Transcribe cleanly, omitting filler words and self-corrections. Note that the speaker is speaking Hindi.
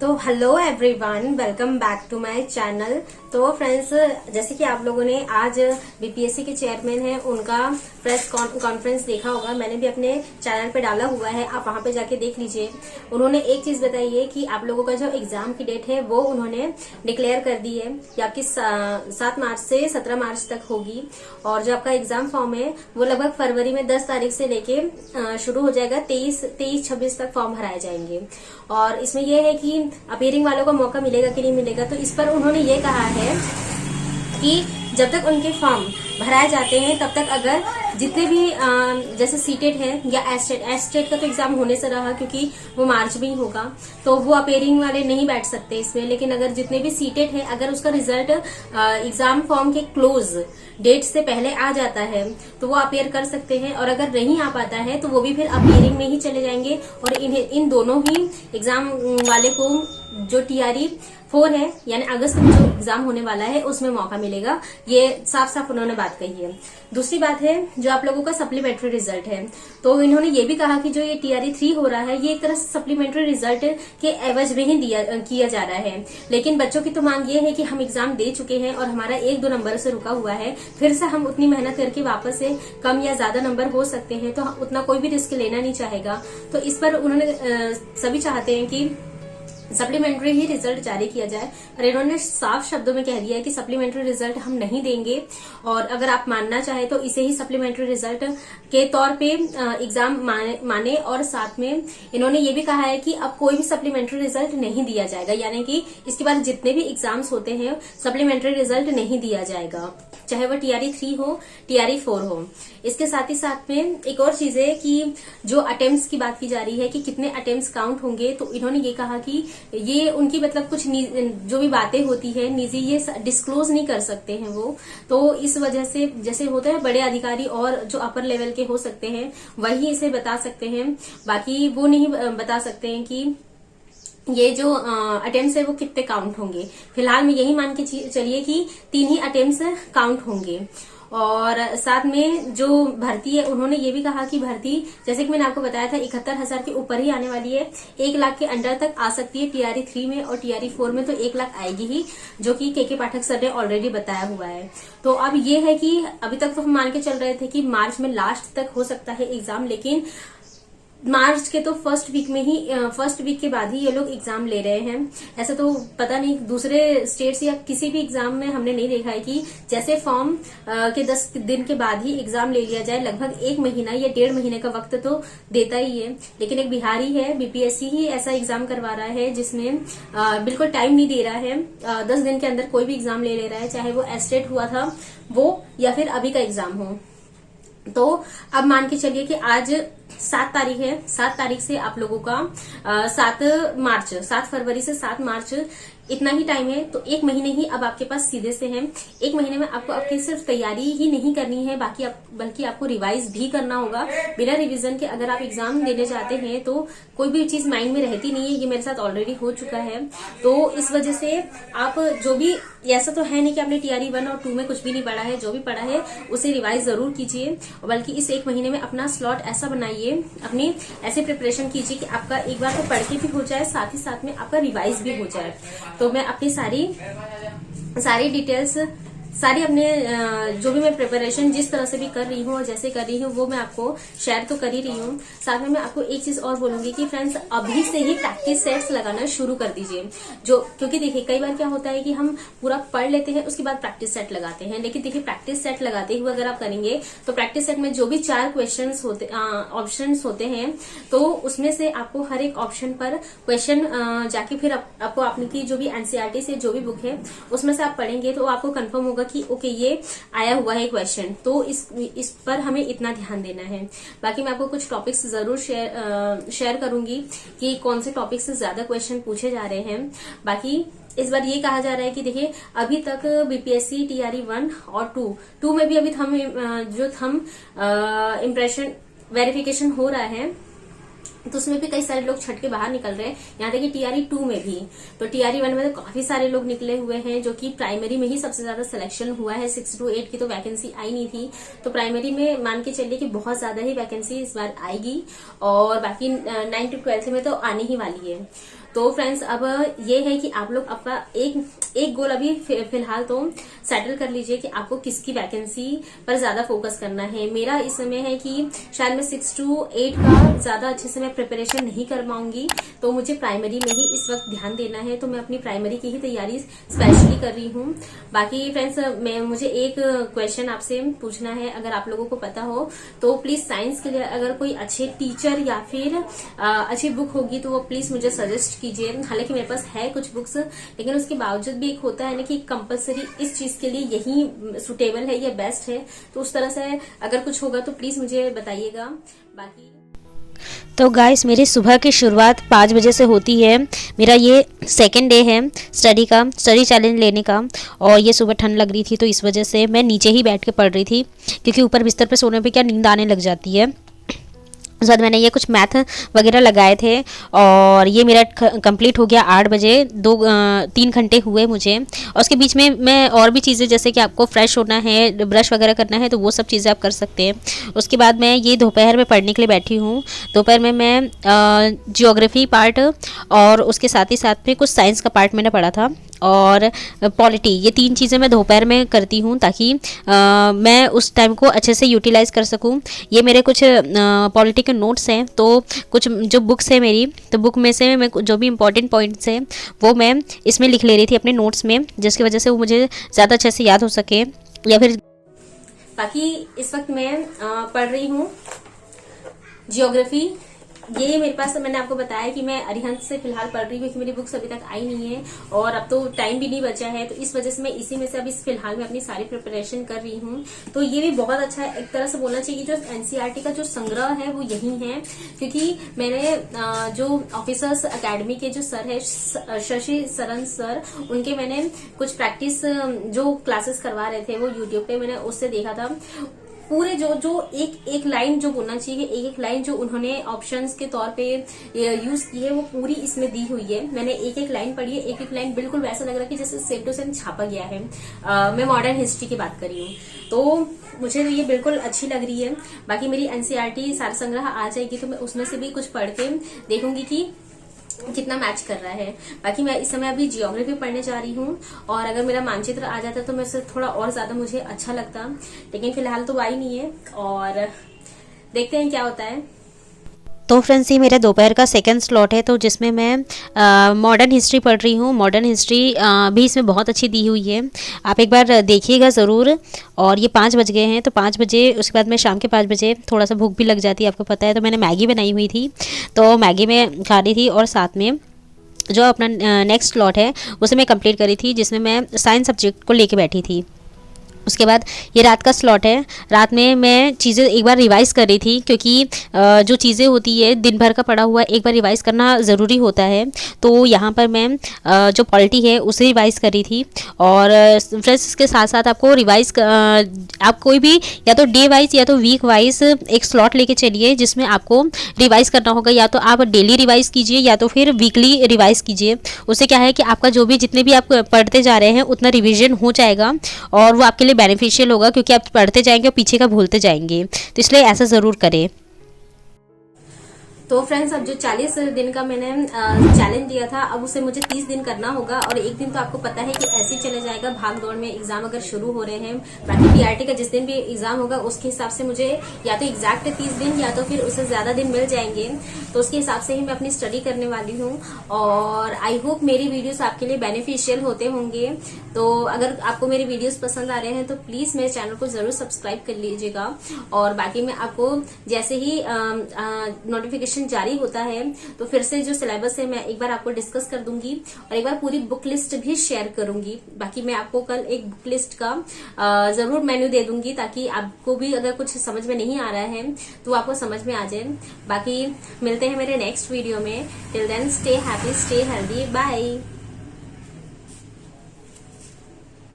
तो hello everyone, welcome back to my channel. तो फ्रेंड्स, जैसे कि आप लोगों ने आज बीपीएससी के चेयरमैन हैं उनका प्रेस कॉन्फ्रेंस देखा होगा। मैंने भी अपने चैनल पे डाला हुआ है, आप वहां पे जाके देख लीजिए। उन्होंने एक चीज बताई है कि आप लोगों का जो एग्जाम की डेट है वो उन्होंने डिक्लेयर कर दी है कि आपकी 7 मार्च से 17 मार्च तक होगी। और जो आपका एग्जाम फॉर्म है वो लगभग फरवरी में 10 तारीख से लेके शुरू हो जाएगा। 23-26 तक फॉर्म भराए जाएंगे। और इसमें यह है कि अपीयरिंग वालों को मौका मिलेगा कि नहीं मिलेगा। तो इस पर उन्होंने ये कहा है कि जब तक उनके फॉर्म भराए जाते हैं तब तक अगर जितने भी जैसे सीटेट है या एस्टेट का तो एग्जाम होने से रहा क्योंकि वो मार्च में ही होगा, तो वो अपीयरिंग वाले नहीं बैठ सकते इसमें। लेकिन अगर जितने भी सीटेट है अगर उसका रिजल्ट एग्जाम फॉर्म के क्लोज डेट से पहले आ जाता है तो वो अपीयर कर सकते हैं। और अगर नहीं आ पाता है तो वो भी फिर अपीयरिंग में ही चले जाएंगे। और इन दोनों ही एग्जाम वाले को जो TRE 4 है यानी अगस्त में जो एग्जाम होने वाला है उसमें मौका मिलेगा। ये साफ साफ उन्होंने बात कही है। दूसरी बात है जो आप लोगों का सप्लीमेंट्री रिजल्ट है, तो इन्होंने ये भी कहा कि जो ये TRE 3 हो रहा है ये एक तरह से सप्लीमेंट्री रिजल्ट के एवज में ही किया जा रहा है। लेकिन बच्चों की तो मांग ये है कि हम एग्जाम दे चुके हैं और हमारा 1-2 नंबर से रुका हुआ है, फिर से हम उतनी मेहनत करके वापस से कम या ज्यादा नंबर हो सकते हैं, तो उतना कोई भी रिस्क लेना नहीं चाहेगा। तो इस पर उन्होंने सभी चाहते हैं कि सप्लीमेंट्री ही रिजल्ट जारी किया जाए। और इन्होंने साफ शब्दों में कह दिया है कि सप्लीमेंट्री रिजल्ट हम नहीं देंगे। और अगर आप मानना चाहे तो इसे ही सप्लीमेंट्री रिजल्ट के तौर पे एग्जाम माने। और साथ में इन्होंने ये भी कहा है कि अब कोई भी सप्लीमेंट्री रिजल्ट नहीं दिया जाएगा, यानी कि इसके बाद जितने भी एग्जाम्स होते हैं सप्लीमेंट्री रिजल्ट नहीं दिया जाएगा, चाहे वो TRE 3 हो TRE 4 हो। इसके साथ ही साथ में एक और चीज है कि जो अटेम्प्ट्स की बात की जा रही है कि कितने अटेम्प्ट्स काउंट होंगे, तो इन्होंने ये कहा कि ये उनकी मतलब कुछ जो भी बातें होती है निजी, ये डिस्क्लोज नहीं कर सकते हैं वो। तो इस वजह से जैसे होता है बड़े अधिकारी और जो अपर लेवल के हो सकते हैं वही इसे बता सकते हैं, बाकी वो नहीं बता सकते हैं कि ये जो अटेम्प्ट्स है वो कितने काउंट होंगे। फिलहाल में यही मान के चलिए कि 3 ही अटेम्प्ट्स काउंट होंगे। और साथ में जो भर्ती है उन्होंने ये भी कहा कि भर्ती जैसे कि मैंने आपको बताया था 71,000 के ऊपर ही आने वाली है। 1 लाख के अंडर तक आ सकती है TRE 3 में, और TRE 4 में तो 1 लाख आएगी ही, जो कि के पाठक सर ने ऑलरेडी बताया हुआ है। तो अब ये है कि अभी तक तो हम मान के चल रहे थे कि मार्च में लास्ट तक हो सकता है एग्जाम, लेकिन मार्च के तो फर्स्ट वीक के बाद ही ये लोग एग्जाम ले रहे हैं। ऐसा तो पता नहीं दूसरे स्टेट्स या किसी भी एग्जाम में हमने नहीं देखा है कि जैसे फॉर्म के 10 दिन के बाद ही एग्जाम ले लिया जाए। लगभग 1 महीना या 1.5 महीने का वक्त तो देता ही है। लेकिन एक बिहारी है, BPSC ही ऐसा एग्जाम करवा रहा है जिसमें बिल्कुल टाइम नहीं दे रहा है। 10 दिन के अंदर कोई भी एग्जाम ले रहा है, चाहे वो एस्टेट हुआ था वो या फिर अभी का एग्जाम हो। तो अब मान के चलिए कि आज 7 तारीख है। 7 तारीख से आप लोगों का 7 फरवरी से 7 मार्च इतना ही टाइम है। तो 1 महीने ही अब आपके पास सीधे से है। 1 महीने में आपको आपकी सिर्फ तैयारी ही नहीं करनी है, बल्कि आपको रिवाइज भी करना होगा। बिना रिवीजन के अगर आप एग्जाम देने जाते हैं तो कोई भी चीज माइंड में रहती नहीं है। ये मेरे साथ ऑलरेडी हो चुका है। तो इस वजह से आप जो भी, ऐसा तो है नहीं कि आपने TRE 1 और 2 में कुछ भी नहीं पढ़ा है, जो भी पढ़ा है उसे रिवाइज जरूर कीजिए। बल्कि इस 1 महीने में अपना स्लॉट ऐसा बनाइए, अपनी ऐसे प्रिपरेशन कीजिए कि आपका एक बार तो पढ़ के भी हो जाए, साथ ही साथ में आपका रिवाइज भी हो जाए। तो मैं अपनी सारी डिटेल्स, सारी अपने जो भी मैं प्रिपरेशन जिस तरह से भी कर रही हूँ और जैसे कर रही हूँ वो मैं आपको शेयर तो कर ही रही हूँ। साथ में मैं आपको एक चीज और बोलूंगी कि फ्रेंड्स अभी से ही प्रैक्टिस सेट्स लगाना शुरू कर दीजिए। क्योंकि देखिए कई बार क्या होता है कि हम पूरा पढ़ लेते हैं उसके बाद प्रैक्टिस सेट लगाते हैं। लेकिन देखिए प्रैक्टिस सेट लगाते हुए अगर आप करेंगे तो प्रैक्टिस सेट में जो भी 4 ऑप्शन होते हैं तो उसमें से आपको हर एक ऑप्शन पर क्वेश्चन जाके फिर आपको आपकी जो भी NCERT से जो भी बुक है उसमें से आप पढ़ेंगे तो आपको कंफर्म होगा कि ओके ये आया हुआ है क्वेश्चन, तो इस पर हमें इतना ध्यान देना है। बाकी मैं आपको कुछ टॉपिक्स जरूर शेयर करूंगी कि कौन से टॉपिक से ज्यादा क्वेश्चन पूछे जा रहे हैं। बाकी इस बार ये कहा जा रहा है कि देखिए अभी तक BPSC TRE 1 और 2 में भी अभी थंब इम्प्रेशन वेरिफिकेशन हो रहा है, तो उसमें भी कई सारे लोग छट के बाहर निकल रहे हैं। यहाँ तक कि TRE 2 में भी, तो TRE 1 में तो काफी सारे लोग निकले हुए हैं, जो कि प्राइमरी में ही सबसे ज्यादा सिलेक्शन हुआ है। 6 to 8 की तो वैकेंसी आई नहीं थी, तो प्राइमरी में मान के चलिए कि बहुत ज्यादा ही वैकेंसी इस बार आएगी। और बाकी 9 to 12 में तो आने ही वाली है। तो फ्रेंड्स अब ये है कि आप लोग अपना एक गोल अभी फिलहाल तो सेटल कर लीजिए कि आपको किसकी वैकेंसी पर ज्यादा फोकस करना है। मेरा इस समय है कि शायद मैं 6 to 8 का ज्यादा अच्छे से मैं प्रिपरेशन नहीं कर पाऊंगी, तो मुझे प्राइमरी में ही इस वक्त ध्यान देना है। तो मैं अपनी प्राइमरी की ही तैयारी स्पेशली कर रही हूँ। बाकी फ्रेंड्स मुझे एक क्वेश्चन आपसे पूछना है, अगर आप लोगों को पता हो तो प्लीज साइंस के लिए अगर कोई अच्छे टीचर या फिर अच्छी बुक होगी तो वो प्लीज मुझे सजेस्ट कीजिए। हालांकि मेरे पास है कुछ बुक्स, लेकिन उसके बावजूद भी एक होता है ना कि कंपलसरी इस चीज के लिए यही सुटेबल है, ये बेस्ट है। तो उस तरह से अगर कुछ होगा तो प्लीज मुझे बताइएगा। बाकी तो गाइस मेरी सुबह की शुरुआत 5 बजे से होती है। मेरा ये सेकेंड डे है स्टडी चैलेंज लेने का। और ये सुबह ठंड लग रही थी तो इस वजह से मैं नीचे ही बैठ के पढ़ रही थी, क्योंकि ऊपर बिस्तर पे सोने पे क्या नींद आने लग जाती है। उसके बाद मैंने ये कुछ मैथ वगैरह लगाए थे और ये मेरा कंप्लीट हो गया 8 बजे। 3 घंटे हुए मुझे। और उसके बीच में मैं और भी चीज़ें, जैसे कि आपको फ्रेश होना है, ब्रश वगैरह करना है, तो वो सब चीज़ें आप कर सकते हैं। उसके बाद मैं ये दोपहर में पढ़ने के लिए बैठी हूँ। दोपहर में मैं जियोग्राफी पार्ट और उसके साथ ही साथ में कुछ साइंस का पार्ट मैंने पढ़ा था और पॉलिटी, ये 3 चीज़ें मैं दोपहर में करती हूँ ताकि मैं उस टाइम को अच्छे से यूटिलाइज़ कर सकूँ। ये मेरे कुछ पॉलिटी के नोट्स हैं, तो कुछ जो बुक्स है मेरी, तो बुक में से मैं जो भी इंपॉर्टेंट पॉइंट्स हैं वो मैं इसमें लिख ले रही थी अपने नोट्स में, जिसकी वजह से वो मुझे ज़्यादा अच्छे से याद हो सके। या फिर बाकी इस वक्त मैं पढ़ रही हूँ जियोग्राफी। ये मेरे पास, मैंने आपको बताया कि मैं अरिहंत से फिलहाल पढ़ रही हूँ क्योंकि मेरी बुक्स अभी तक आई नहीं है और अब तो टाइम भी नहीं बचा है, तो इस वजह से मैं इसी में से अभी फिलहाल में अपनी सारी प्रिपरेशन कर रही हूँ। तो ये भी बहुत अच्छा है, एक तरह से बोलना चाहिए। जो एनसीईआरटी का जो संग्रह है वो यही है, क्योंकि मैंने जो ऑफिसर्स अकेडमी के जो सर है शशि सरन सर, उनके मैंने कुछ प्रैक्टिस जो क्लासेस करवा रहे थे वो यूट्यूब पे मैंने उससे देखा था। पूरे जो एक लाइन जो बोलना चाहिए, एक लाइन जो उन्होंने ऑप्शंस के तौर पे यूज की है वो पूरी इसमें दी हुई है। मैंने एक लाइन पढ़ी है, एक लाइन बिल्कुल वैसा लग रहा है कि जैसे सेम टू सेम छापा गया है। मैं मॉडर्न हिस्ट्री की बात कर रही हूँ, तो मुझे ये बिल्कुल अच्छी लग रही है। बाकी मेरी एनसीईआरटी सार संग्रह आ जाएगी तो मैं उसमें से भी कुछ पढ़ के देखूंगी कि कितना मैच कर रहा है। बाकी मैं इस समय अभी जियोग्राफी पढ़ने जा रही हूँ और अगर मेरा मानचित्र आ जाता तो मैं उससे थोड़ा और ज्यादा मुझे अच्छा लगता, लेकिन फिलहाल तो आई नहीं है और देखते हैं क्या होता है। तो फ्रेंड्स ये मेरा दोपहर का सेकंड स्लॉट है, तो जिसमें मैं मॉडर्न हिस्ट्री पढ़ रही हूँ। मॉडर्न हिस्ट्री भी इसमें बहुत अच्छी दी हुई है, आप एक बार देखिएगा ज़रूर। और ये 5 बज गए हैं, तो 5 बजे उसके बाद मैं शाम के 5 बजे थोड़ा सा भूख भी लग जाती है, आपको पता है। तो मैंने मैगी बनाई हुई थी, तो मैगी में खा रही थी और साथ में जो अपना नेक्स्ट स्लॉट है उसे मैं कंप्लीट करी थी, जिसमें मैं साइंस सब्जेक्ट को लेके बैठी थी। उसके बाद ये रात का स्लॉट है। रात में मैं चीज़ें एक बार रिवाइज़ कर रही थी, क्योंकि जो चीज़ें होती है दिन भर का पढ़ा हुआ एक बार रिवाइज़ करना ज़रूरी होता है। तो यहाँ पर मैं जो पॉलिटी है उसे रिवाइज़ कर रही थी। और फ्रेंड्स इसके साथ साथ आपको रिवाइज़ आप कोई भी या तो डे वाइज या तो वीक वाइज एक स्लॉट लेके चलिए, जिसमें आपको रिवाइज़ करना होगा। या तो आप डेली रिवाइज़ कीजिए या तो फिर वीकली रिवाइज़ कीजिए। उससे क्या है कि आपका जो भी जितने भी आप पढ़ते जा रहे हैं उतना रिविजन हो जाएगा और वो आपके लिए बेनिफिशियल होगा, क्योंकि आप पढ़ते जाएंगे और पीछे का भूलते जाएंगे। तो इसलिए ऐसा ज़रूर करें। तो फ्रेंड्स अब जो 40 दिन का मैंने चैलेंज दिया था, अब उसे मुझे 30 दिन करना होगा। और एक दिन तो आपको पता है कि ऐसे ही चले जाएगा भाग दौड़ में, एग्जाम अगर शुरू हो रहे हैं। बाकी पीआरटी का जिस दिन भी एग्जाम होगा उसके हिसाब से मुझे या तो एग्जैक्ट 30 दिन या तो फिर उससे ज्यादा दिन मिल जाएंगे। तो उसके हिसाब से ही मैं अपनी स्टडी करने वाली हूँ और आई होप मेरी वीडियोस आपके लिए बेनिफिशियल होते होंगे। तो अगर आपको मेरी वीडियोस पसंद आ रहे हैं तो प्लीज मेरे चैनल को जरूर सब्सक्राइब कर लीजिएगा। और बाकी मैं आपको जैसे ही नोटिफिकेशन जारी होता है तो फिर से जो सिलेबस है मैं एक बार आपको डिस्कस कर दूंगी और एक बार पूरी बुक लिस्ट भी शेयर करूंगी। बाकी मैं आपको कल एक बुक लिस्ट का जरूर मेन्यू दे दूंगी, ताकि आपको भी अगर कुछ समझ में नहीं आ रहा है तो आपको समझ में आ जाए। बाकी मिलते हैं मेरे नेक्स्ट वीडियो में। Till then stay happy, stay healthy, bye.